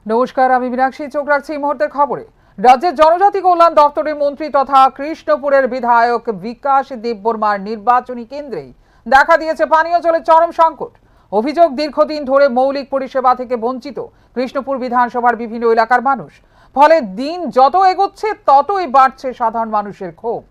নমস্কার, আমি মীনাক্ষী। চোখ রাখছি এই মুহূর্তের খবরে। রাজ্যের জনজাতি কল্যাণ দপ্তরের মন্ত্রী তথা কৃষ্ণপুরের বিধায়ক বিকাশ দেববর্মার নির্বাচনী কেন্দ্রেই দেখা দিয়েছে পানীয় জলের চরম সংকট। অভিযোগ, দীর্ঘদিন ধরে মৌলিক পরিষেবা থেকে বঞ্চিত কৃষ্ণপুর বিধানসভার বিভিন্ন এলাকার মানুষ। ফলে দিন যত এগোচ্ছে ততই বাড়ছে সাধারণ মানুষের ক্ষোভ।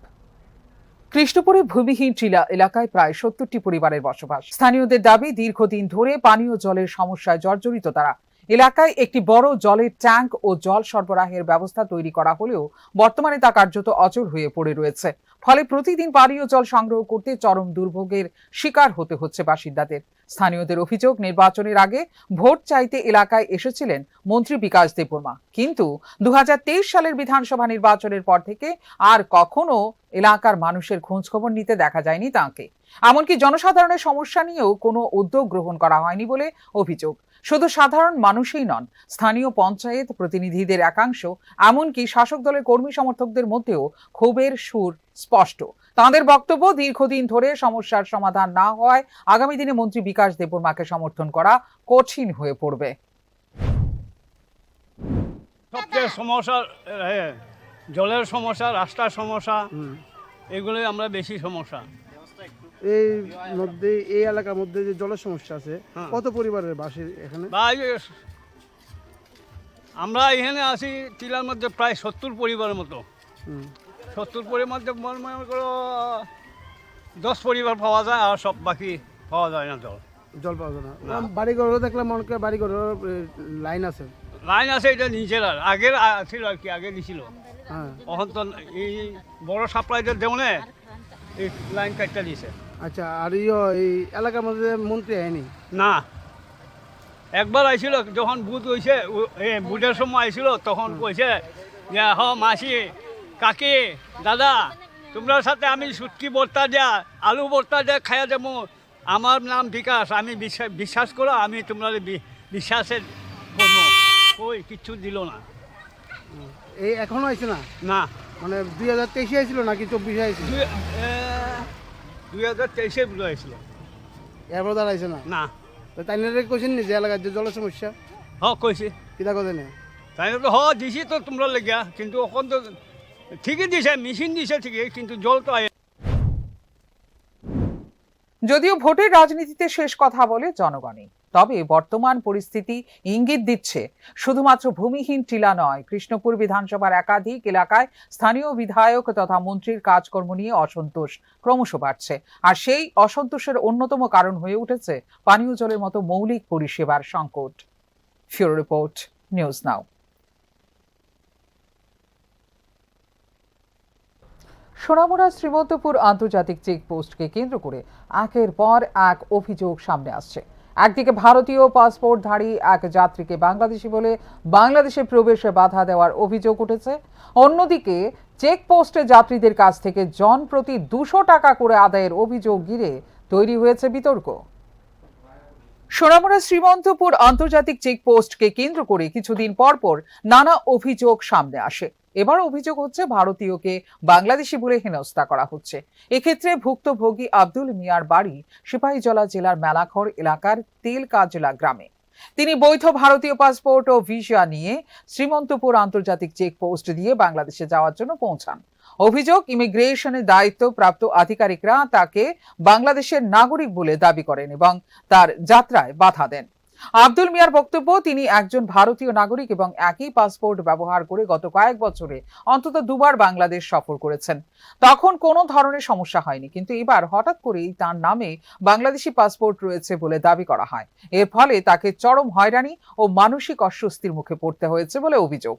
কৃষ্ণপুরের ভূমিহীন টিলা এলাকায় প্রায় 70টি পরিবারের বসবাস। স্থানীয়দের দাবি, দীর্ঘদিন ধরে পানীয় জলের সমস্যায় জর্জরিত তারা। এলাকায় একটি বড় জলের ট্যাঙ্ক ও জল সরবরাহের ব্যবস্থা তৈরি করা হলেও বর্তমানে তা কার্যত অচল হয়ে পড়ে রয়েছে। ফলে প্রতিদিন পানীয় জল সংগ্রহ করতে চরম দুর্ভোগের শিকার হতে হচ্ছে বাসিন্দাদের। স্থানীয়দের অভিযোগ, নির্বাচনের আগে ভোট চাইতে এলাকায় এসেছিলেন মন্ত্রী বিকাশ দেববর্মা, কিন্তু 2023 সালের বিধানসভা নির্বাচনের পর থেকে আর কখনো এলাকার মানুষের খোঁজ খবর নিতে দেখা যায়নি তাঁকে। এমনকি জনসাধারণের সমস্যা নিয়েও কোনো উদ্যোগ গ্রহণ করা হয়নি বলে অভিযোগ। শুধু সাধারণ মানুষই নন, স্থানীয় পঞ্চায়েত প্রতিনিধিদের একাংশ, এমনকি শাসক দলের কর্মী সমর্থকদের মধ্যেও ক্ষোভের সুর স্পষ্ট। তাঁদের বক্তব্য, দীর্ঘদিন ধরে সমস্যার সমাধান না হওয়ায় আগামী দিনে মন্ত্রী বিকাশ দেববর্মাকে সমর্থন করা কঠিন হয়ে পড়বে। সবচেয়ে সমস্যা জলের সমস্যা, রাস্তার সমস্যা, এগুলোই আমরা বেশি সমস্যা। এই মধ্যে এই এলাকার মধ্যে যে জলের সমস্যা আছে, কত পরিবারের বাসী এখানে? আমরা এখানে আছি টিলার মধ্যে প্রায় 70 পরিবারের মতো। 70 পরিবার মধ্যে মনে করো 10 পরিবার পাওয়া যায়, আর সব বাকি পাওয়া যায় না। জল পাওয়া যায় না। বাড়িঘরও দেখলাম অনেক বাড়িঘরের লাইন আছে। লাইন আছে, এটা নিচের আগের ছিল আর কি, আগে দিছিল। এখন তো এই বড় সাপ্লাইদের দেওনে এই লাইন কাটটা দিয়েছে। আচ্ছা, আর এই এলাকার মধ্যে মন্ত্রী আয়নি? না, একবার আইছিল যখন বুথ হয়েছে, বুথের সময় আইছিল, তখন কইছে যে মাসি, কাকি, দাদা, তোমরা সাথে আমি সুটকি ভর্তা দেয়া, আলু ভর্তা দেয়া খাইয়া যাবো, আমার নাম বিকাশ, আমি বিশ্বাস করো, আমি তোমরা বিশ্বাসের করবো। ওই কিচ্ছু দিল না। এই এখনো আইছে না? না, মানে 2023 আইছিল নাকি 24 আইছিল? 2023 বুঝে আইছিল। এরপর তার আইছে না? না। তাই না কোয়েছেন নি যে এলাকার যে জলের সমস্যা? কইছি। কিতা কথা নেই? তাই তো দিছি তো তোমরা লেগিয়া, কিন্তু এখন তো ঠিকই দিছে, মেশিন দিছে ঠিকই, কিন্তু জল তো যদিও ভোটের রাজনীতিতে শেষ কথা বলে জনগণই, তবে বর্তমান পরিস্থিতি ইঙ্গিত দিচ্ছে শুধুমাত্র ভূমিহীন টিলা নয়, কৃষ্ণপুর বিধানসভার একাধিক এলাকায় স্থানীয় বিধায়ক তথা মন্ত্রীর কাজকর্ম নিয়ে অসন্তোষ ক্রমশ বাড়ছে। আর সেই অসন্তোষের অন্যতম কারণ হয়ে উঠেছে পানীয় জলের মতো মৌলিক পরিষেবার সংকট। ফিউরো report, news now. Sonamura Srimantapur আন্তর্জাতিক চেকপোস্টকে কেন্দ্র করে একের পর এক অভিযোগ সামনে আসছে। একদিকে ভারতীয় পাসপোর্টধারী এক যাত্রীকে বাংলাদেশি বলে বাংলাদেশে প্রবেশে বাধা দেওয়ার অভিযোগ উঠেছে, অন্যদিকে চেকপোস্টে যাত্রীদের কাছ থেকে জনপ্রতি 200 টাকা করে আদায়ের অভিযোগ ঘিরে তৈরি হয়েছে বিতর্ক। সোনামুড়া শ্রীমন্তপুর আন্তর্জাতিক চেকপোস্টকে কেন্দ্র করে কিছুদিন পর পর নানা অভিযোগ সামনে আসে। এবার অভিযোগ হচ্ছে ভারতীয়কে বাংলাদেশি বলে হেনস্থা করা হচ্ছে। এক্ষেত্রে ভুক্তভোগী আব্দুল মিয়ার বাড়ি সিপাহীজলা জেলার মেলাঘর এলাকার তেলকাজলা গ্রামে। তিনি বৈধ ভারতীয় পাসপোর্ট ও ভিসা নিয়ে শ্রীমন্তপুর আন্তর্জাতিক চেকপোস্ট দিয়ে বাংলাদেশে যাওয়ার জন্য পৌঁছান। অভিযোগ, ইমিগ্রেশনের দায়িত্বপ্রাপ্ত আধিকারিকরা তাকে বাংলাদেশের নাগরিক বলে দাবি করেন এবং তার যাত্রায় বাধা দেন। আব্দুল মিয়ার বক্তব্য, তিনি একজন ভারতীয় নাগরিক এবং একই পাসপোর্ট ব্যবহার করে গত কয়েক বছরে অন্তত 2 বার বাংলাদেশ সফর করেছেন। তখন কোনো ধরনের সমস্যা হয়নি, কিন্তু এবার হঠাৎ করেই তার নামে বাংলাদেশি পাসপোর্ট রয়েছে বলে দাবি করা হয়। এর ফলে তাকে চরম হয়রানি ও মানসিক অস্বস্তির মুখে পড়তে হয়েছে বলে অভিযোগ।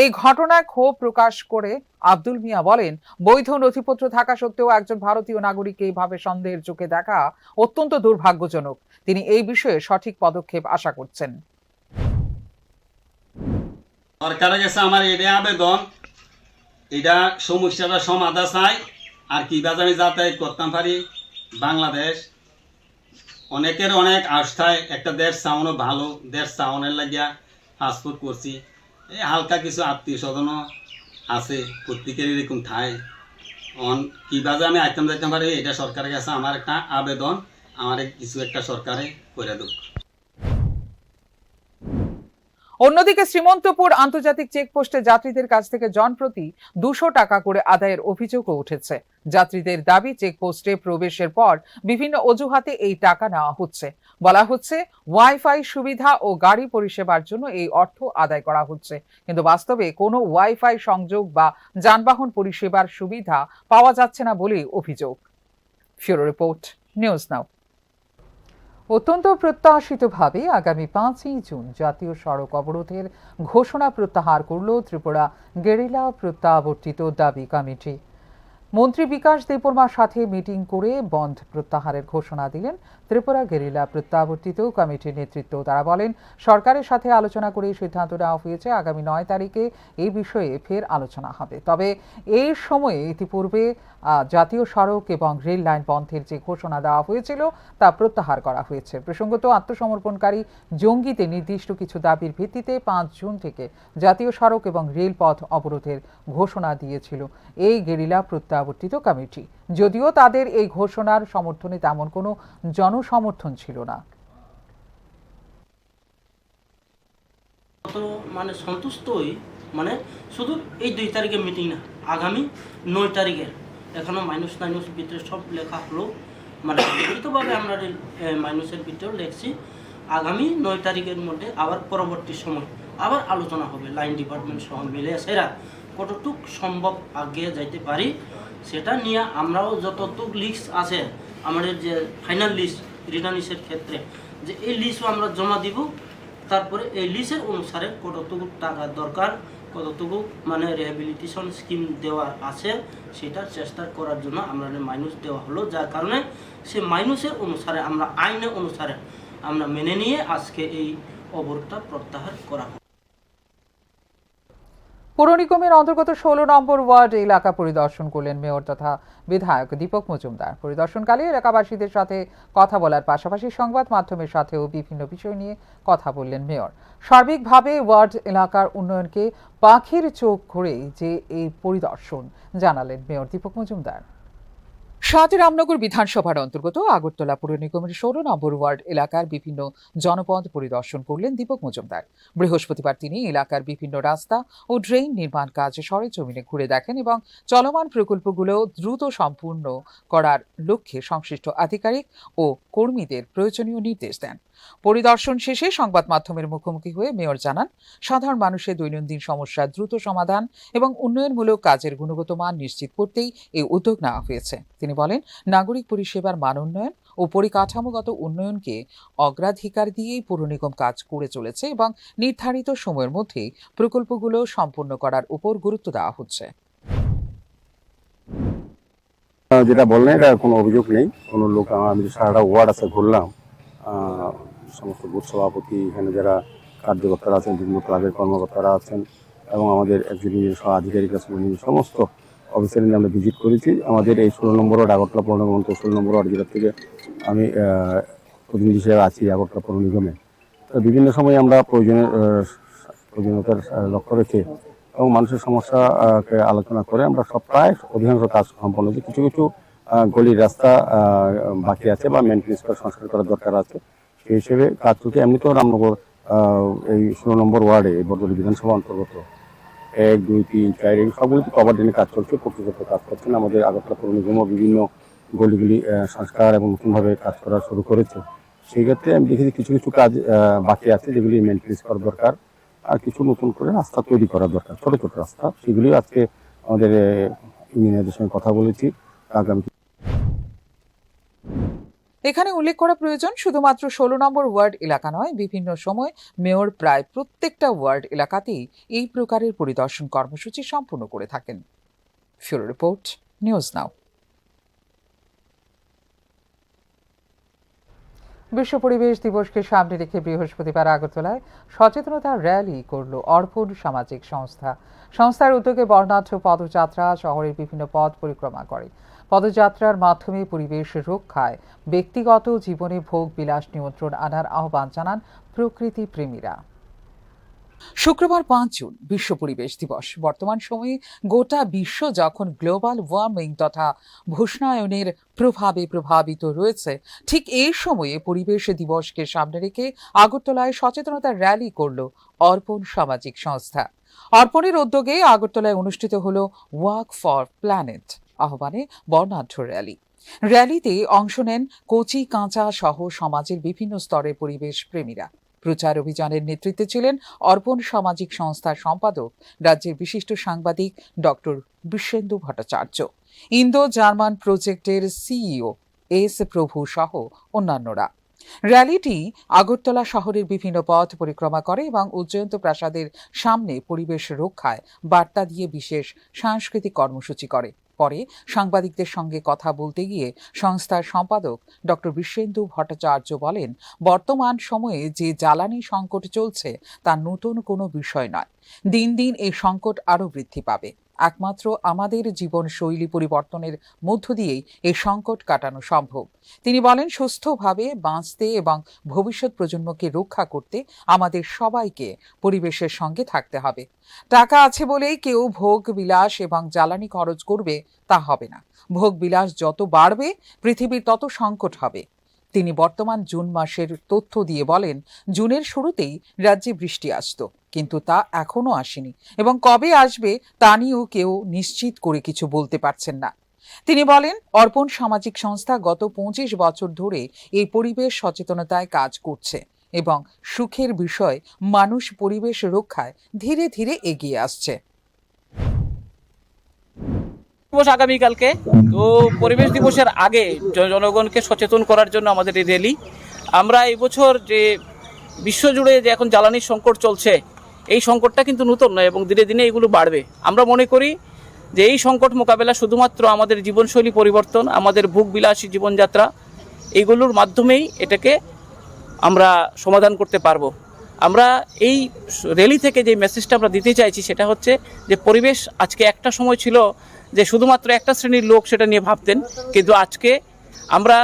এই ঘটনায় ক্ষোভ প্রকাশ করে আব্দুল মিয়া বলেন, বৈধ নথিপত্র থাকা সত্ত্বেও একজন ভারতীয় নাগরিককে এইভাবে সন্দেহের চোখে দেখা অত্যন্ত দুর্ভাগ্যজনক। তিনি এই বিষয়ে সঠিক পদক্ষেপ আশা করছেন। সরকারের কাছে আমার এটা আবেদন, এটা সমস্যাটা সমাধান চাই। আর কিভাবে আমি যাতায়াত করতাম পারি বাংলাদেশ, অনেকের অনেক আস্থায় একটা দেশ চাওয়ানো ভালো, দেশ চাওয়ানোর লাগিয়া পাসপোর্ট করছি। এই হালকা কিছু আত্মীয় স্বজনও আছে প্রত্যেকের এরকম ঠায়, কিভাবে আমি আইতাম যাইতাম পারি, এটা সরকারের কাছে আমার একটা আবেদন, আমার কিছু একটা সরকারে করে দেব। অন্যদিকে শ্রীমন্তপুর আন্তর্জাতিক চেকপোস্টে যাত্রীদের কাছ থেকে জনপ্রতি 200 টাকা করে আদায়ের অভিযোগও উঠেছে। যাত্রীদের দাবি, চেকপোস্টে প্রবেশের পর বিভিন্ন অজুহাতে এই টাকা নেওয়া হচ্ছে। বলা হচ্ছে ওয়াইফাই সুবিধা ও গাড়ি পরিষেবার জন্য এই অর্থ আদায় করা হচ্ছে, কিন্তু বাস্তবে কোনো ওয়াইফাই সংযোগ বা যানবাহন পরিষেবার সুবিধা পাওয়া যাচ্ছে না বলেই অভিযোগ। ব্যুরো রিপোর্ট, নিউজ নাও। অত্যন্ত প্রত্যাশিতভাবে আগামী 5ই জুন জাতীয় সড়ক অবরোধের ঘোষণা প্রত্যাহার করল ত্রিপুরা গেরিলা প্রত্যাবর্তিত দাবি কমিটি। মন্ত্রী বিকাশ দেববর্মার সাথে মিটিং করে বন্ধ প্রত্যাহারের ঘোষণা দিলেন ত্রিপুরা গেরিলা প্রত্যাবর্তিত কমিটির নেতৃত্ব। তারা বলেন, সরকারের সাথে আলোচনা করে সিদ্ধান্ত নেওয়া হয়েছে আগামী 9 তারিখে এই বিষয়ে ফের আলোচনা হবে। তবে এই সময়ে ইতিপূর্বে জাতীয় সড়ক এবং রেল লাইন বন্ধের যে ঘোষণা দেওয়া হয়েছিল তা প্রত্যাহার করা হয়েছে। প্রসঙ্গত, আত্মসমর্পণকারী জঙ্গিদের নির্দিষ্ট কিছু দাবির ভিত্তিতে 5 জুন থেকে জাতীয় সড়ক এবং রেলপথ অবরোধের ঘোষণা দিয়েছিল এই গেরিলা প্রত্যাবর্তিত কমিটি, যদিও তাদের এই ঘোষণার সমর্থনে তেমন কোনো জনসমর্থন ছিল না। মানে সন্তুষ্টই, মানে শুধু এই 2 তারিখের মিটিং না, আগামী 9 তারিখের এখনো মাইনাস ভিতরে সব লেখা হলো, মানে বিপরীতভাবে আমরা মাইনাসের ভিতরেও লেখছি। আগামী 9 তারিখের মধ্যে আবার পরবর্তী সময় আবার আলোচনা হবে লাইন ডিপার্টমেন্ট সহ মিলে সেরা কতটুক সম্ভব আগে যাইতে পারি সেটা নিয়ে আমরাও যতটুক লিস্ট আছে আমাদের যে ফাইনাল লিস্ট রিটার্ন লিস্টের ক্ষেত্রে যে এই লিস্টও আমরা জমা দিব। তারপরে এই লিস্টের অনুসারে কতটুকু টাকা দরকার, কতটুকু মানে রিহ্যাবিলিটেশন স্কিম দেওয়ার আছে সেটার চেষ্টা করার জন্য আমরা মাইনাস দেওয়া হলো, যার কারণে সে মাইনাসের অনুসারে আমরা আইনের অনুসারে আমরা মেনে নিয়ে আজকে এই অবরোধটা প্রত্যাহার করা হয়। পৌর নিগমের অন্তর্গত 16 নম্বর ওয়ার্ড এলাকা পরিদর্শন করলেন মেয়র তথা বিধায়ক দীপক মজুমদার। পরিদর্শনকালে এলাকাবাসীদের সাথে কথা বলার পাশাপাশি সংবাদ মাধ্যমের সাথেও বিভিন্ন বিষয় নিয়ে কথা বললেন মেয়র। সার্বিকভাবে ওয়ার্ড এলাকার উন্নয়নকে পাখির চোখ করে যে এই পরিদর্শন জানালেন মেয়র দীপক মজুমদার। 7 রামনগর বিধানসভার অন্তর্গত আগরতলা পৌর নিগমের 16 নম্বর ওয়ার্ড এলাকার বিভিন্ন জনপদ পরিদর্শন করলেন দীপক মজুমদার। বৃহস্পতিবার তিনি এলাকার বিভিন্ন রাস্তা ও ড্রেন নির্মাণ কাজ সরেজমিনে ঘুরে দেখেন এবং চলমান প্রকল্পগুলো দ্রুত সম্পূর্ণ করার লক্ষ্যে সংশ্লিষ্ট আধিকারিক ও কর্মীদের প্রয়োজনীয় নির্দেশ দেন। পরিদর্শন শেষে সংবাদ মাধ্যমের মুখোমুখি হয়ে মেয়র জানান, সাধারণ মানুষের দৈনন্দিন সমস্যার দ্রুত সমাধান এবং উন্নয়নমূলক কাজের গুণগত মান নিশ্চিত করতেই এই উদ্যোগ নেওয়া হয়েছে। তিনি বলেন, নাগরিক পরিষেবার মান উন্নয়ন ও পরিকাঠামোগত উন্নয়নকে অগ্রাধিকার দিয়েই পৌর নিগম কাজ করে চলেছে এবং নির্ধারিত সময়ের মধ্যে প্রকল্পগুলো সম্পূর্ণ করার উপর গুরুত্ব দেওয়া হচ্ছে। যেটা বললেন এটা কোনো অভিযোগ নেই, কোনো লোক, আমি সারাটা ওয়ার্ড আছে ঘুরলাম, সমস্ত বুথ সভাপতি, এখানে যারা কার্যকর্তারা আছেন, বিভিন্ন ক্লাবের কর্মকর্তারা আছেন এবং আমাদের এক্সিকিউটিভ সহ আধিকারিক আছেন, সমস্ত অফিসার নিয়ে আমরা ভিজিট করেছি। আমাদের এই 16 নম্বর ওয়ার্ড আগরতলা পৌর নিগম 16 নম্বর ওয়ার্ড জেলা থেকে আমি প্রতিনিধি হিসেবে আছি আগরতলা পৌর নিগমে। বিভিন্ন সময় আমরা প্রয়োজনীয়তার লক্ষ্য রেখে এবং মানুষের সমস্যাকে আলোচনা করে আমরা সব প্রায় অধিকাংশ কাজ সম্পন্ন হয়েছে। কিছু কিছু গলির রাস্তা বাকি আছে বা মেনটেন্স করা, সংস্কার করার দরকার আছে, সেই হিসেবে কাজ চলছে। এমনিতেও রামনগর এই 16 নম্বর ওয়ার্ডে এই বরদলি বিধানসভা অন্তর্গত 1, 2, 3, 4 এই সবগুলিতে কভার ড্রেনের কাজ চলছে, প্রকৃত কাজ করছেন। আমাদের আগরতলা পৌর নিগমও বিভিন্ন গলিগুলি সংস্কার এবং নতুনভাবে কাজ করা শুরু করেছে। সেই ক্ষেত্রে আমি দেখেছি কিছু কিছু কাজ বাকি আছে যেগুলি মেনটেন্স করা দরকার, আর কিছু নতুন করে রাস্তা তৈরি করা দরকার, ছোট ছোট রাস্তা, সেগুলি আজকে আমাদের ইঞ্জিনিয়ারদের সঙ্গে কথা বলেছি। আগামী এখানে উল্লেখ করা প্রয়োজন, শুধুমাত্র 16 নম্বর ওয়ার্ড এলাকা নয়, বিভিন্ন সময় মেয়র প্রায় প্রত্যেকটা ওয়ার্ড এলাকাতেই এই প্রকারের পরিদর্শন কর্মসূচি সম্পন্ন করে থাকেন। ব্যুরো রিপোর্ট, নিউজ নাও। বিশ্ব পরিবেশ দিবসকে সামনে রেখে বৃহস্পতিবার আগরতলায় সচেতনতা র্যালি করল অর্পণ সামাজিক সংস্থা। সংস্থার উদ্যোগে বর্ণাঢ্য পদযাত্রা শহরের বিভিন্ন পথ পরিক্রমা করে। পদযাত্রার মাধ্যমে পরিবেশ রক্ষায় ব্যক্তিগত জীবনে ভোগ বিলাস নিয়ন্ত্রণ আনার আহ্বান জানান প্রকৃতি প্রেমীরা। শুক্রবার 5 জুন বিশ্ব পরিবেশ দিবস। বর্তমান সময়ে গোটা বিশ্ব যখন গ্লোবাল ওয়ার্মিং তথা ভূষ্ণায়নের প্রভাবে প্রভাবিত রয়েছে, ঠিক এই সময়ে পরিবেশ দিবসকে সামনে রেখে আগরতলায় সচেতনতা র্যালি করল অর্পণ সামাজিক সংস্থা। অর্পণের উদ্যোগে আগরতলায় অনুষ্ঠিত হল ওয়াক ফর প্ল্যানেট আহ্বানে বর্ণাঢ্য র্যালি। র্যালিতে অংশ নেন কচি কাঁচা সহ সমাজের বিভিন্ন স্তরের পরিবেশ প্রেমীরা। প্রচার অভিযানের নেতৃত্বে ছিলেন অর্পণ সামাজিক সংস্থার সম্পাদক রাজ্যের বিশিষ্ট সাংবাদিক doctor Bishwendu Bhattacharya, Indo German প্রজেক্টের সিইও এস প্রভু সহ অন্যান্যরা। র্যালিটি আগরতলা শহরের বিভিন্ন পথ পরিক্রমা করে এবং উজ্জয়ন্ত প্রাসাদের সামনে পরিবেশ রক্ষায় বার্তা দিয়ে বিশেষ সাংস্কৃতিক কর্মসূচি করে। পরে সাংবাদিকদের সঙ্গে কথা বলতে গিয়ে সংস্থার সম্পাদক ডক্টর বিশ্বেন্দু ভট্টাচার্য বলেন, বর্তমান সময়ে যে জ্বালানি সংকট চলছে তা নতুন কোনো বিষয় নয়। দিন দিন এই সংকট আরও বৃদ্ধি পাবে। একমাত্র আমাদের জীবনশৈলী পরিবর্তনের মধ্য দিয়েই এই সংকট কাটানো সম্ভব। তিনি বলেন, সুস্থভাবে বাঁচতে এবং ভবিষ্যৎ প্রজন্মকে রক্ষা করতে আমাদের সবাইকে পরিবেশের সঙ্গে থাকতে হবে। টাকা আছে বলেই কেউ ভোগ বিলাস এবং জ্বালানি খরচ করবে তা হবে না। ভোগ বিলাস যত বাড়বে পৃথিবীর তত সংকট হবে। তিনি বর্তমান জুন মাসের তথ্য দিয়ে বলেন, জুনের শুরুতেই রাজ্যে বৃষ্টি আসতো, কিন্তু তা এখনো আসেনি এবং কবে আসবে তা নিয়েও কেউ নিশ্চিত করে কিছু বলতে পারছেন না। তিনি বলেন, অর্পণ সামাজিক সংস্থা গত 25 বছর ধরে এই পরিবেশ সচেতনতায় কাজ করছে এবং সুখের বিষয় মানুষ পরিবেশ রক্ষায় ধীরে ধীরে এগিয়ে আসছে। দিবস আগামীকালকে, তো পরিবেশ দিবসের আগে জনগণকে সচেতন করার জন্য আমাদের এই র্যালি। আমরা এই বছর যে বিশ্বজুড়ে যে এখন জ্বালানির সংকট চলছে, এই সংকটটা কিন্তু নতুন নয় এবং দিনে দিনে এগুলো বাড়বে। আমরা মনে করি যে এই সংকট মোকাবেলা শুধুমাত্র আমাদের জীবনশৈলী পরিবর্তন, আমাদের ভোগবিলাসী জীবনযাত্রা, এইগুলোর মাধ্যমেই এটাকে আমরা সমাধান করতে পারবো। আমরা এই র্যালি থেকে যে মেসেজটা আমরা দিতে চাইছি সেটা হচ্ছে যে পরিবেশ আজকে একটা সময় ছিল যে শুধুমাত্র একটা শ্রেণীর লোক সেটা নিয়ে ভাবতেন, কিন্তু আজকে আমরা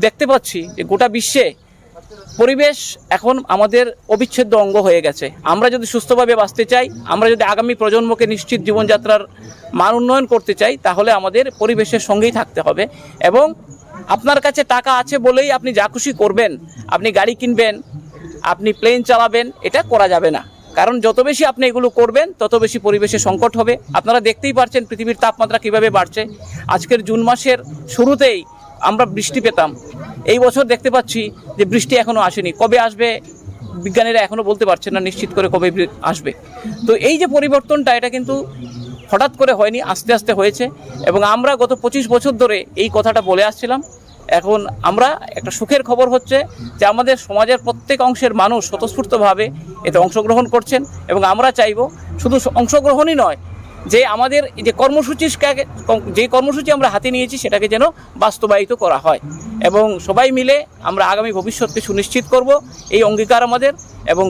দেখতে পাচ্ছি যে গোটা বিশ্বে পরিবেশ এখন আমাদের অবিচ্ছেদ্য অঙ্গ হয়ে গেছে। আমরা যদি সুস্থভাবে বাঁচতে চাই, আমরা যদি আগামী প্রজন্মকে নিশ্চিত জীবনযাত্রার মান উন্নয়ন করতে চাই, তাহলে আমাদের পরিবেশের সঙ্গেই থাকতে হবে। এবং আপনার কাছে টাকা আছে বলেই আপনি যা খুশি করবেন, আপনি গাড়ি কিনবেন, আপনি প্লেন চালাবেন, এটা করা যাবে না। কারণ যত বেশি আপনি এগুলো করবেন তত বেশি পরিবেশের সংকট হবে। আপনারা দেখতেই পাচ্ছেন পৃথিবীর তাপমাত্রা কিভাবে বাড়ছে। আজকের জুন মাসের শুরুতেই আমরা বৃষ্টি পেতাম, এই বছর দেখতে পাচ্ছি যে বৃষ্টি এখনো আসেনি। কবে আসবে বিজ্ঞানীরা এখনো বলতে পারছেন না নিশ্চিত করে কবে আসবে। তো এই যে পরিবর্তনটা, এটা কিন্তু হঠাৎ করে হয়নি, আস্তে আস্তে হয়েছে এবং আমরা গত 25 বছর ধরে এই কথাটা বলে আসছিলাম। এখন আমরা একটা সুখের খবর হচ্ছে যে আমাদের সমাজের প্রত্যেক অংশের মানুষ স্বতঃস্ফূর্তভাবে এতে অংশগ্রহণ করছেন এবং আমরা চাইব শুধু অংশগ্রহণই নয়, যে আমাদের যে কর্মসূচি আমরা হাতে নিয়েছি সেটাকে যেন বাস্তবায়িত করা হয় এবং সবাই মিলে আমরা আগামী ভবিষ্যৎকে সুনিশ্চিত করব, এই অঙ্গীকার আমাদের। এবং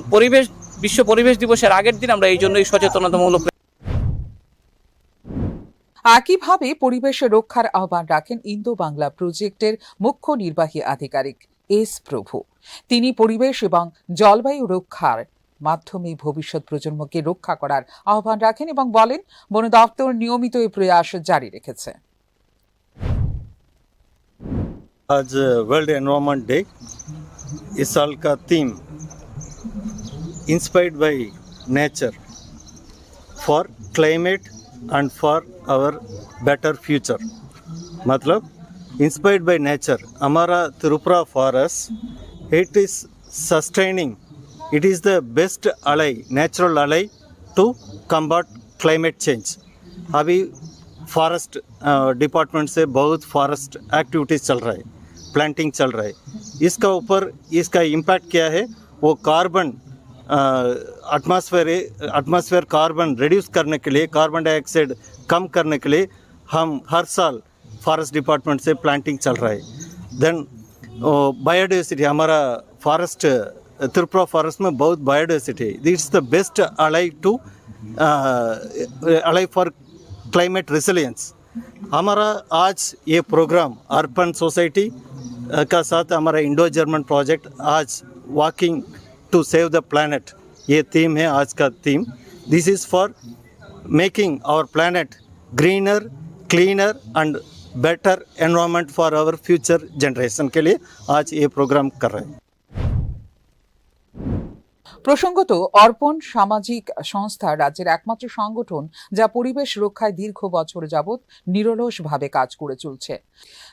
বিশ্ব পরিবেশ দিবসের আগের দিন আমরা এই জন্যই সচেতনতামূলক। একইভাবে পরিবেশ রক্ষার আহ্বান রাখেন ইন্দো বাংলা প্রজেক্টের মুখ্য নির্বাহী আধিকারিক এস প্রভু। তিনি পরিবেশ এবং জলবায়ু রক্ষার মাধ্যমে ভবিষ্যৎ প্রজন্মকে রক্ষা করার আহ্বান রাখেন এবং বলেন, বন দপ্তর নিয়মিত এই প্রয়াস জারি রেখেছে। आज वर्ल्ड एनवायरनमेंट डे। इस साल का theme inspired by nature for climate and for our better future. मतलब इंस्पायर्ड बाय नेचर, हमारा Tripura forest, it is sustaining, it is the best ally, natural ally to combat climate change. अभी forest department से बहुत forest activities चल रहा है, planting चल रहा है। इसका ऊपर इसका इम्पैक्ट क्या है, वो कार्बन एटमॉस्फेयर कार्बन रिड्यूस करने के लिए, कार्बन डाइऑक्साइड कम करने के लिए हम हर साल फॉरेस्ट डिपार्टमेंट से प्लांटिंग चल रहा है। देन बायोडाइवर्सिटी, हमारा फॉरेस्ट त्रिपुरा फॉरेस्ट में बहुत बायोडाइवर्सिटी है। This is the best ally for climate resilience. हमारा आज ये प्रोग्राम अर्पण सोसाइटी का साथ हमारा इंडो जर्मन प्रोजेक्ट आज walking to save the planet ये थीम है आज का theme. This is for making our planet greener, cleaner and better environment for our future generation के लिए आज ये प्रोग्राम कर रहे हैं। প্রসঙ্গত, অর্পণ সামাজিক সংস্থা রাজ্যের একমাত্র সংগঠন যা পরিবেশ রক্ষায় দীর্ঘ বছর যাবৎ নিরলসভাবে কাজ করে চলছে।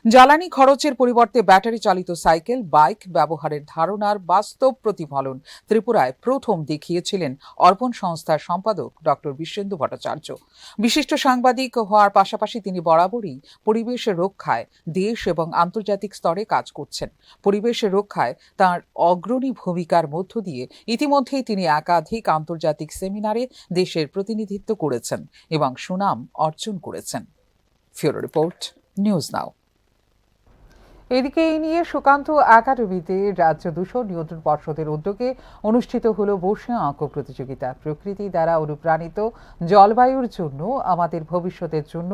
জ্বালানি খরচের পরিবর্তে ব্যাটারি চালিত সাইকেল, বাইক ব্যবহারের ধারণার বাস্তব প্রতিফলন ত্রিপুরায় প্রথম দেখিয়েছিলেন অর্পণ সংস্থার সম্পাদক ডক্টর বিশ্বেন্দু ভট্টাচার্য। বিশিষ্ট সাংবাদিক হওয়ার পাশাপাশি তিনি বরাবরই পরিবেশ রক্ষায় দেশ এবং আন্তর্জাতিক স্তরে কাজ করছেন। পরিবেশ রক্ষায় তাঁর অগ্রণী ভূমিকার মধ্য দিয়ে ইতিমধ্যেই তিনি একাধিক আন্তর্জাতিক সেমিনারে দেশের প্রতিনিধিত্ব করেছেন এবং সুনাম অর্জন করেছেন। ফিউরো রিপোর্ট, নিউজ নাও। এদিকে এই নিয়ে সুকান্ত একাডেমিতে রাজ্য দূষণ নিয়ন্ত্রণ পর্ষদের উদ্যোগে অনুষ্ঠিত হল বসে আঁকো প্রতিযোগিতা। প্রকৃতি দ্বারা অনুপ্রাণিত জলবায়ুর জন্য আমাদের ভবিষ্যতের জন্য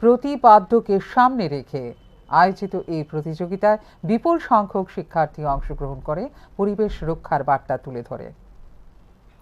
প্রতিপাদ্যকে সামনে রেখে আয়োজিত এই প্রতিযোগিতায় বিপুল সংখ্যক শিক্ষার্থী অংশগ্রহণ করে পরিবেশ রক্ষার বার্তা তুলে ধরে।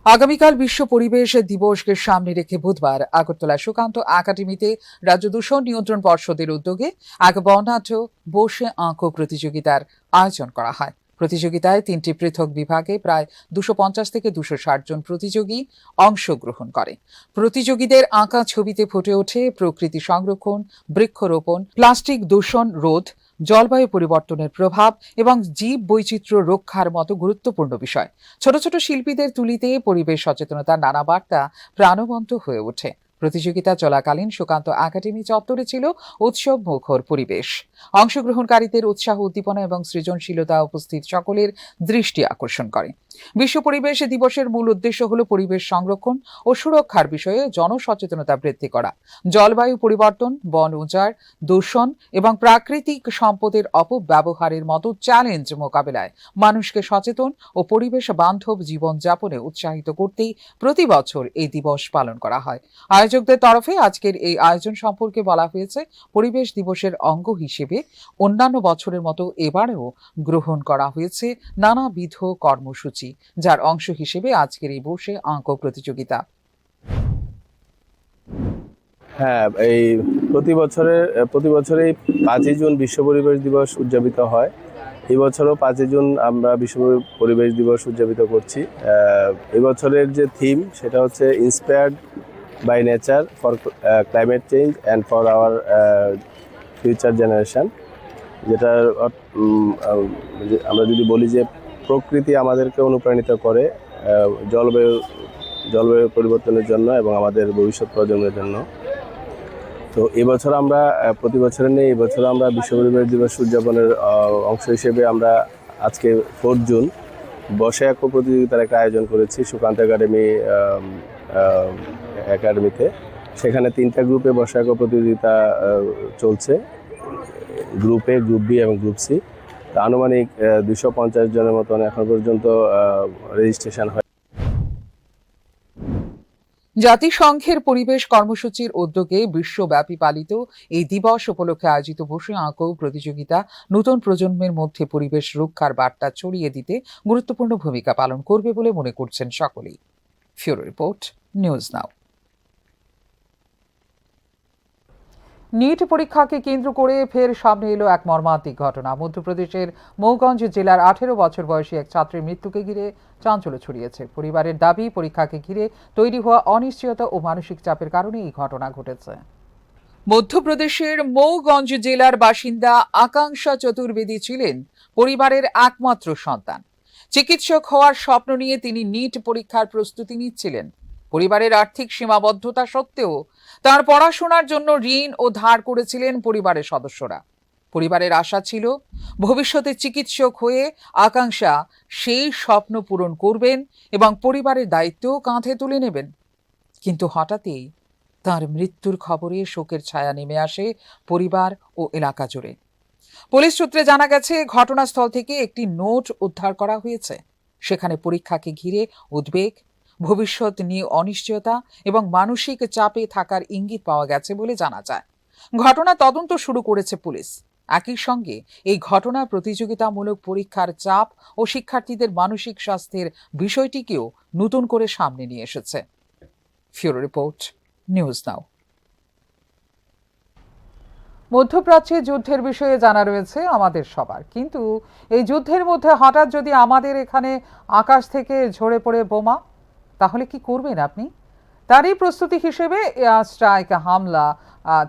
আগামীকাল বিশ্ব পরিবেশ দিবসকে সামনে রেখে বুধবার আগরতলা সুকান্ত একাডেমিতে রাজ্য দূষণ নিয়ন্ত্রণ পর্ষদের উদ্যোগে এক বর্ণাঢ্য বসে আঁকো প্রতিযোগিতার আয়োজন করা হয়। প্রতিযোগিতায় ৩টি পৃথক বিভাগে প্রায় ২৫০ থেকে ২৬০ জন প্রতিযোগী অংশগ্রহণ করে। প্রতিযোগীদের আঁকা ছবিতে ফুটে ওঠে প্রকৃতি সংরক্ষণ, বৃক্ষরোপণ, প্লাস্টিক দূষণ রোধ, জলবায়ু পরিবর্তনের প্রভাব এবং জীব বৈচিত্র্য রক্ষার মতো গুরুত্বপূর্ণ বিষয়। ছোট ছোট শিল্পীদের তুলিতে পরিবেশ সচেতনতার নানা বার্তা প্রাণবন্ত হয়ে ওঠে। প্রতিযোগিতা চলাকালীন সুকান্ত একাডেমি চত্বরে ছিল উৎসব মুখর পরিবেশ। অংশগ্রহণকারীদের উৎসাহ, উদ্দীপনা এবং সৃজনশীলতা উপস্থিত সকলের দৃষ্টি আকর্ষণ করে। বিশ্ব পরিবেশ দিবসের মূল উদ্দেশ্য হল পরিবেশ সংরক্ষণ ও সুরক্ষার বিষয়ে জনসচেতনতা বৃদ্ধি করা, জলবায়ু পরিবর্তন, বন উজাড়, দূষণ এবং প্রাকৃতিক সম্পদের অপব্যবহারের মতো চ্যালেঞ্জ মোকাবেলায় মানুষকে সচেতন ও পরিবেশ বান্ধব জীবনযাপনে উৎসাহিত করতেই প্রতি বছর এই দিবস পালন করা হয়। আয়োজকদের তরফে আজকের এই আয়োজন সম্পর্কে বলা হয়েছে, পরিবেশ দিবসের অঙ্গ হিসেবে অন্যান্য বছরের মতো এবারেও গ্রহণ করা হয়েছে নানাবিধ কর্মসূচি, যার অংশ হিসেবে আজকের এই বসে আঁকো প্রতিযোগিতা। হ্যাঁ, এই প্রতি বছরেই 5ই জুন বিশ্ব পরিবেশ দিবস উদযাপিত হয়। এই বছরও 5ই জুন আমরা বিশ্ব পরিবেশ দিবস উদযাপিত করছি। এই বছরের যে থিম সেটা হচ্ছে inspired by nature for climate change and for our future generation. যেটা আমরা যদি বলি যে প্রকৃতি আমাদেরকে অনুপ্রাণিত করে জলবায়ু পরিবর্তনের জন্য এবং আমাদের ভবিষ্যৎ প্রজন্মের জন্য। তো এবছর আমরা প্রতি বছরের নেই, এবছর আমরা বিশ্ব পরিবেশ দিবস উদযাপনের অংশ হিসেবে আমরা আজকে 4 জুন বসে আঁকো প্রতিযোগিতার একটা আয়োজন করেছি সুকান্ত একাডেমিতে। সেখানে 3টা গ্রুপে বসে আঁকো প্রতিযোগিতা চলছে, গ্রুপ এ, গ্রুপ বি এবং গ্রুপ সি। আনুমানিক 250 জনের মতন এখন পর্যন্ত রেজিস্ট্রেশন হয়। জাতিসংঘের পরিবেশ কর্মসূচির উদ্যোগে বিশ্বব্যাপী পালিত এই দিবস উপলক্ষে আয়োজিত বসে আঁকো প্রতিযোগিতা নতুন প্রজন্মের মধ্যে পরিবেশ রক্ষার বার্তা ছড়িয়ে দিতে গুরুত্বপূর্ণ ভূমিকা পালন করবে বলে মনে করছেন সকলেই। ফিউরো রিপোর্ট, নিউজ নাও। নিট পরীক্ষাকে কেন্দ্র করে ফের সামনে এলো এক মর্মান্তিক ঘটনা। মধ্যপ্রদেশের মৌগঞ্জ জেলার 18 বছর বয়সী এক ছাত্রের মৃত্যুকে ঘিরে চাঞ্চল্য ছড়িয়েছে। পরিবারের দাবি, পরীক্ষাকে ঘিরে তৈরি হওয়া অনিশ্চয়তা ও মানসিক চাপের কারণে এই ঘটনা ঘটেছে। মধ্যপ্রদেশের মৌগঞ্জ জেলার বাসিন্দা আকাঙ্ক্ষা চতুর্বেদী ছিলেন পরিবারের একমাত্র সন্তান। চিকিৎসক হওয়ার স্বপ্ন নিয়ে তিনি নিট পরীক্ষার প্রস্তুতি নিচ্ছিলেন। পরিবারের আর্থিক সীমাবদ্ধতা সত্ত্বেও তার পড়াশোনার জন্য ঋণ ও ধার করেছিলেন পরিবারের সদস্যরা। পরিবারের আশা ছিল ভবিষ্যতে চিকিৎসক হয়ে আকাঙ্ক্ষা সেই স্বপ্ন পূরণ করবেন এবং পরিবারের দায়িত্ব কাঁধে তুলে নেবেন। কিন্তু হঠাৎই তার মৃত্যুর খবরে শোকের ছায়া নেমে আসে পরিবার ও এলাকা জুড়ে। পুলিশ সূত্রে জানা গেছে, ঘটনাস্থল থেকে একটি নোট উদ্ধার করা হয়েছে। সেখানে পরীক্ষাকে ঘিরে উদ্বেগ, ভবিষ্যৎ নিয়ে অনিশ্চয়তা এবং মানসিক চাপে থাকার ইঙ্গিত পাওয়া গেছে বলে জানা যায়। ঘটনা তদন্ত শুরু করেছে পুলিশ। একই সঙ্গে এই ঘটনা প্রতিযোগিতামূলক পরীক্ষার চাপ ও শিক্ষার্থীদের মানসিক স্বাস্থ্যের বিষয়টিকেও নতুন করে সামনে নিয়ে এসেছে। ফিউরো রিপোর্ট, নিউজ নাও। মধ্যপ্রাচ্যে যুদ্ধের বিষয়ে জানা রয়েছে আমাদের সবার, কিন্তু এই যুদ্ধের মধ্যে হঠাৎ যদি আমাদের এখানে আকাশ থেকে ঝরে পড়ে বোমা, তাহলে কি করবেন আপনি? তারই প্রস্তুতি হিসেবে এয়ার স্ট্রাইক হামলা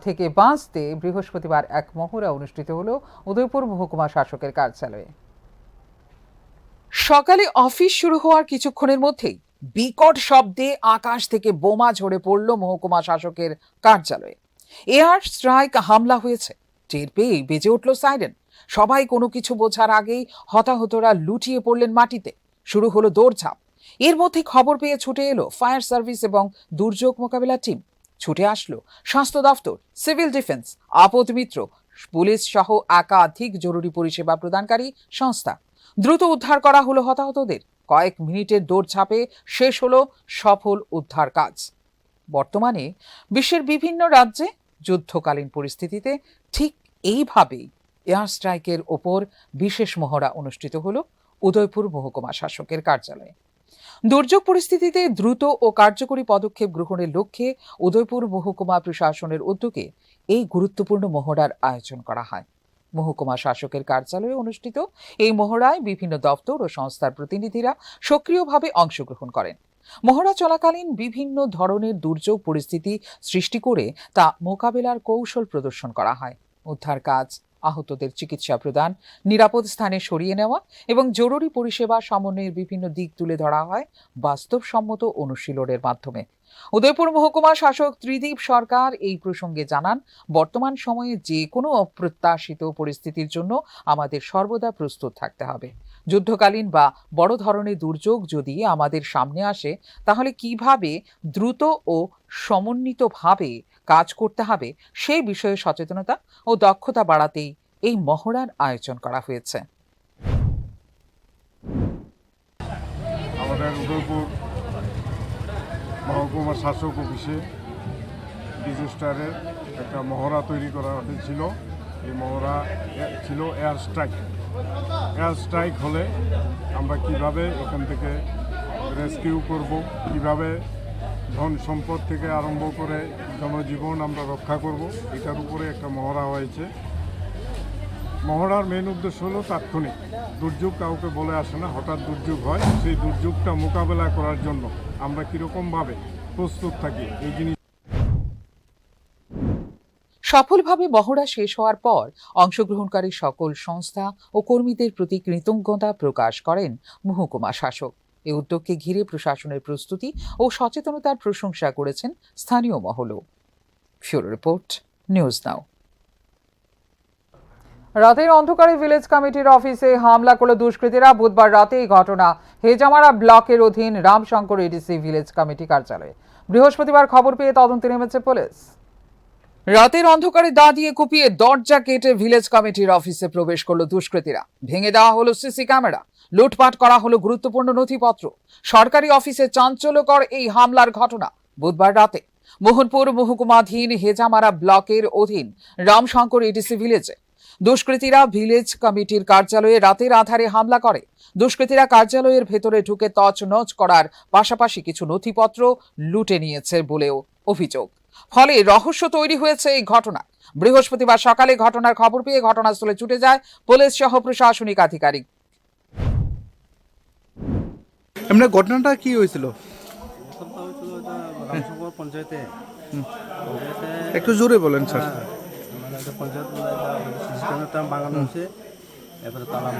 থেকে বাঁচতে বৃহস্পতিবার এক মহড়া অনুষ্ঠিত হলো উদয়পুর মহকুমা শাসকের কার্যালয়ে। সকালে অফিস শুরু হওয়ার কিছুক্ষণের মধ্যেই বিকট শব্দে আকাশ থেকে বোমা ঝরে পড়ল মহকুমা শাসকের কার্যালয়ে। এয়ার স্ট্রাইক হামলা হয়েছে টের পেয়ে বেজে উঠল সাইরেন। সবাই কোনো কিছু বোঝার আগেই হতাহতরা লুটিয়ে পড়লেন মাটিতে। শুরু হলো দৌড়ঝাঁপ। এর মধ্যে খবর পেয়ে ছুটে এলো ফায়ার সার্ভিস এবং দুর্যোগ মোকাবিলা টিম। ছুটে আসলো স্বাস্থ্য দফতর, সিভিল ডিফেন্স, আপদ মিত্র, পুলিশ সহ একাধিক জরুরি পরিষেবা প্রদানকারী সংস্থা। দ্রুত উদ্ধার করা হলো হতাহতদের। কয়েক মিনিটের দৌড়ঝাঁপে শেষ হলো সফল উদ্ধার কাজ। বর্তমানে বিশ্বের বিভিন্ন রাজ্যে যুদ্ধকালীন পরিস্থিতিতে ঠিক এইভাবেই এয়ার স্ট্রাইকের ওপর বিশেষ মহড়া অনুষ্ঠিত হলো উদয়পুর মহকুমা শাসকের কার্যালয়ে। দুর্যোগ পরিস্থিতিতে দ্রুত ও কার্যকরী পদক্ষেপ গ্রহণের লক্ষ্যে উদয়পুর মহকুমা প্রশাসনের উদ্যোগে এই গুরুত্বপূর্ণ মহড়ার আয়োজন করা হয়। মহকুমা শাসকের কার্যালয়ে অনুষ্ঠিত এই মহড়ায় বিভিন্ন দপ্তর ও সংস্থার প্রতিনিধিরা সক্রিয়ভাবে অংশগ্রহণ করেন। মহড়া চলাকালীন বিভিন্ন ধরনের দুর্যোগ পরিস্থিতি সৃষ্টি করে তা মোকাবেলার কৌশল প্রদর্শন করা হয়। উদ্ধার কাজ, আহতদের চিকিৎসা প্রদান, নিরাপদ স্থানে সরিয়ে নেওয়া এবং জরুরি পরিষেবা সমন্বয়ের বিভিন্ন দিক তুলে ধরা হয় বাস্তবসম্মত অনুশীলনের মাধ্যমে। উদয়পুর মহকুমা শাসক ত্রিদীপ সরকার এই প্রসঙ্গে জানান, বর্তমান সময়ে যে কোনো অপ্রত্যাশিত পরিস্থিতির জন্য আমাদের সর্বদা প্রস্তুত থাকতে হবে। যুদ্ধকালীন বা বড় ধরনের দুর্যোগ যদি আমাদের সামনে আসে, তাহলে কিভাবে দ্রুত ও সমন্বিতভাবে কাজ করতে হবে সেই বিষয়ে সচেতনতা ও দক্ষতা বাড়াতেই এই মহড়ার আয়োজন করা হয়েছে। আমাদের উদয়পুর মহকুমা শাসক অফিসে ডিজাস্টারের একটা মহড়া তৈরি করা হয়েছিল। এই মহড়া ছিল এয়ার স্ট্রাইক। এয়ার স্ট্রাইক হলে আমরা কিভাবে এখান থেকে রেস্কিউ করব, কিভাবে ধন সম্পদ থেকে আরম্ভ করে জনজীবন আমরা রক্ষা করব, এটার উপরে একটা মহড়া হয়েছে। মহড়ার মেন উদ্দেশ্য হলো তাৎক্ষণিক দুর্যোগ কাউকে বলে আসে না, হঠাৎ দুর্যোগ হয়, সেই দুর্যোগটা মোকাবেলা করার জন্য আমরা কীরকমভাবে প্রস্তুত থাকি এই জিনিস। সফলভাবে মহড়া শেষ হওয়ার পর অংশগ্রহণকারী সকল সংস্থা ও কর্মীদের প্রতি কৃতজ্ঞতা প্রকাশ করেন মহকুমা শাসক। এই উদ্যোগকে ঘিরে প্রশাসনের প্রস্তুতি ও সচেতনতার প্রশংসা করেছেন স্থানীয় মহলও। ফিউরো রিপোর্ট, নিউজ নাও। রাতের অন্ধকারে ভিলেজ কমিটির অফিসে হামলা করল দুষ্কৃতীরা। বুধবার রাতে এই ঘটনা হেজামারা ব্লকের অধীন রামশঙ্কর এডিসি ভিলেজ কমিটি কার্যালয়ে। বৃহস্পতিবার খবর পেয়ে তদন্তে নেমেছে পুলিশ। রাতের অন্ধকারে দা দিয়ে কুপিয়ে দরজা কেটে ভিলেজ কমিটির অফিসে প্রবেশ করল দুষ্কৃতীরা। ভেঙে দেওয়া হলো সিসি ক্যামেরা, লুটপাট করা হলো গুরুত্বপূর্ণ নথিপত্র। সরকারি অফিসে চাঞ্চল্যকর এই হামলার ঘটনা বুধবার রাতে মোহনপুর মহকুমাধীন হেজামারা ব্লকের অধীন রামশঙ্কর এডিসি ভিলেজে। দুষ্কৃতীরা ভিলেজ কমিটির কার্যালয়ে রাতের আধারে হামলা করে। দুষ্কৃতীরা কার্যালয়ের ভেতরে ঢুকে তছনছ করার পাশাপাশি কিছু নথিপত্র লুটে নিয়েছে বলেও অভিযোগ। ফলে রহস্য তৈরি হয়েছে এই ঘটনা। বৃহস্পতিবার সকালে ঘটনার খবর পেয়ে ঘটনাস্থলে ছুটে যায় পুলিশ সহ প্রশাসনিক আধিকারিক। এমনি ঘটনাটা কি হয়েছিল? পঞ্চায়েতে একটু জোরে বলেন স্যার। মানে পঞ্চায়েত সিস্টেমটা বাগানো হয়েছে, এবারে তালা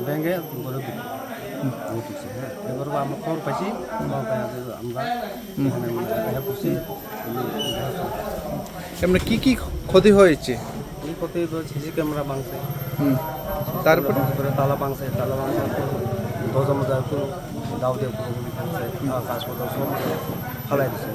ব্যাঙ্গে ঘরে ঢুকছে। হ্যাঁ, এবার আমরা খবর পাইছি, আমরা খুশি। এমনি কি কি ক্ষতি হয়েছে? এই ক্ষতি সিসি ক্যামেরা ভাঙছে, তারপরে তালা ভাঙছে, দরজা মধ্যে একটু দাও দিয়ে কাজপত্র সব ফালাই দিচ্ছে।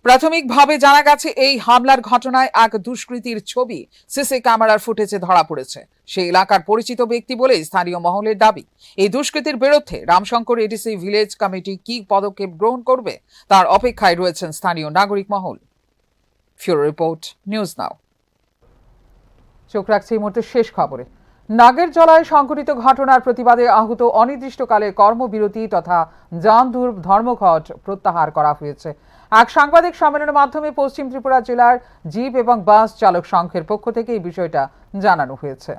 প্রাথমিকভাবে জানা গেছে এই হামলার ঘটনায় এক দুষ্কৃতীর ছবি সিসি ক্যামেরার ফুটেজে ধরা পড়েছে। সেই এলাকার পরিচিত ব্যক্তি বলে স্থানীয় মহলের দাবি। এই দুষ্কৃতীর বিরুদ্ধে রামশঙ্কর এডিসি ভিলেজ কমিটি কি পদক্ষেপ গ্রহণ করবে তার অপেক্ষায় রয়েছেন স্থানীয় নাগরিক মহল। ফিউরো রিপোর্ট, নিউজ নাও। চোখ রাখছে এই মুহূর্তে শেষ খবরে। নাগের জলায় সংঘটিত ঘটনার প্রতিবাদে আহত অনির্দিষ্টকালে কর্মবিরতি তথা যান ধর্মঘট প্রত্যাহার করা হয়েছে। এক সাংবাদিক সম্মেলনের মাধ্যমে পশ্চিম ত্রিপুরা জেলার জিপ এবং বাস চালক সংঘের পক্ষ থেকে এই বিষয়টা জানানো হয়েছে।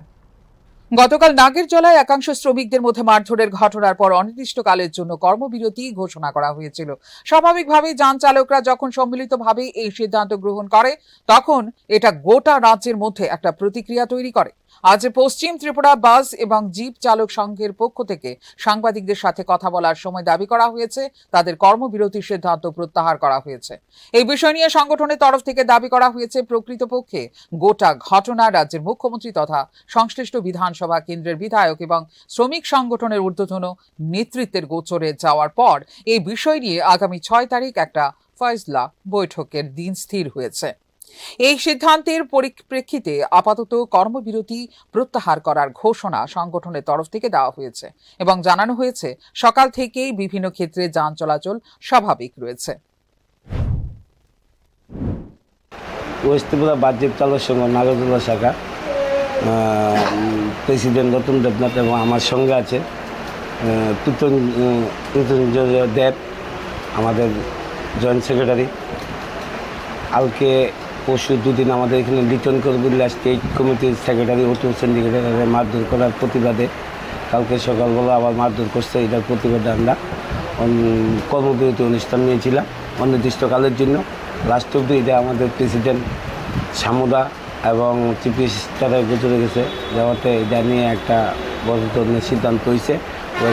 গতকাল নাগের জলায় একাংশ শ্রমিকদের মধ্যে মারধরের ঘটনার পর অনির্দিষ্টকালের জন্য কর্মবিরতি ঘোষণা করা হয়েছিল। স্বাভাবিকভাবেই যান চালকরা যখন সম্মিলিতভাবে এই সিদ্ধান্ত গ্রহণ করে তখন এটা গোটা রাজ্যের মধ্যে একটা প্রতিক্রিয়া তৈরি করে। আজ পশ্চিম ত্রিপুরা বাস এবং জিপ চালক সংঘের পক্ষ থেকে সাংবাদিকদের সাথে কথা বলার সময় দাবি করা হয়েছে তাদের কর্মবিরতির সিদ্ধান্ত প্রত্যাহার করা হয়েছে। এই বিষয় নিয়ে সংগঠনের তরফ থেকে দাবি করা হয়েছে প্রকৃতপক্ষে গোটা ঘটনা রাজ্যের মুখ্যমন্ত্রী তথা সংশ্লিষ্ট বিধানসভা কেন্দ্রের বিধায়ক এবং শ্রমিক সংগঠনের ঊর্ধ্বতন নেতৃত্বের গোচরে যাওয়ার পর এই বিষয় নিয়ে আগামী 6 তারিখ একটা ফয়সলা বৈঠকের দিন স্থির হয়েছে। এই সিদ্ধান্তের পরিপ্রেক্ষিতে আপাতত কর্মবিরতি প্রত্যাহার করার ঘোষণা সংগঠনের তরফ থেকে দেওয়া হয়েছে এবং জানানো হয়েছে সকাল থেকেই বিভিন্ন ক্ষেত্রে যান চলাচল স্বাভাবিক রয়েছে। ওয়েস্ট ত্রিপুরা বাহ্যিক চালক সংঘ নাগরদোলা শাখা প্রেসিডেন্ট রতন দেবনাথ এবং আমার সঙ্গে আছে মৃত্যুঞ্জয় দেব আমাদের জয়েন্ট সেক্রেটারি। কালকে পরশু দুদিন আমাদের এখানে লিটন করবুল্লা স্টেট কমিটির সেক্রেটারি অতুল সিন্ডিকেটের মারধর করার প্রতিবাদে কালকে সকালবেলা আবার মারধর করছে। এটার প্রতিবাদে আমরা কর্মবিরতি অনুষ্ঠান নিয়েছিলাম অনির্দিষ্টকালের জন্য। লাস্ট অব্দি এটা আমাদের প্রেসিডেন্ট সামুদা এবং চিফ মিনিস্টারের গোচরে গেছে যাওয়াতে এটা নিয়ে একটা বড় ধরনের সিদ্ধান্ত হয়েছে।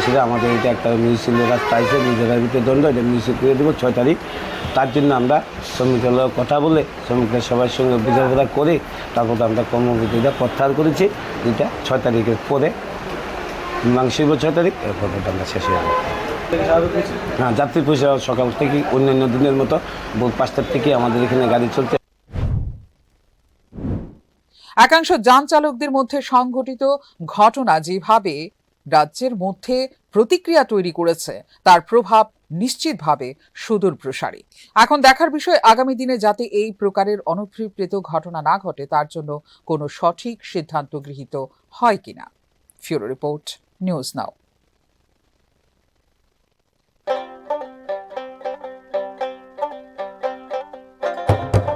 সেটা আমাদের এটা একটা মিউনিসিপ্যাল রাস্তা আছে নিজেদের ভিতরে দণ্ড, এটা মিউনিসিপ করে দেবো 6 তারিখ। তার জন্য আমরা শ্রমিকের কথা বলে শ্রমিকদের সবার সঙ্গে বোঝাপড়া করে তারপর আমরা কর্মবিরতিটা প্রত্যাহার করেছি, যেটা 6 তারিখের পরে মাংসিব 6 তারিখ এরপর আমরা শেষ হয়ে যাবো। হ্যাঁ, যাত্রী পরিষেবা সকাল থেকে অন্যান্য দিনের মতো ভোর 5টার থেকে আমাদের এখানে গাড়ি চলছে। একাংশ যান চালকদের মধ্যে সংঘটিত ঘটনা যেভাবে রাজ্যের মধ্যে প্রতিক্রিয়া তৈরি করেছে তার প্রভাব নিশ্চিতভাবে সুদূর প্রসারী। এখন দেখার বিষয় আগামী দিনে যাতে এই প্রকারের অনভিপ্রেত ঘটনা না ঘটে তার জন্য কোনো সঠিক সিদ্ধান্ত গৃহীত হয় কিনা। ফিউরো রিপোর্ট, নিউজ নাও।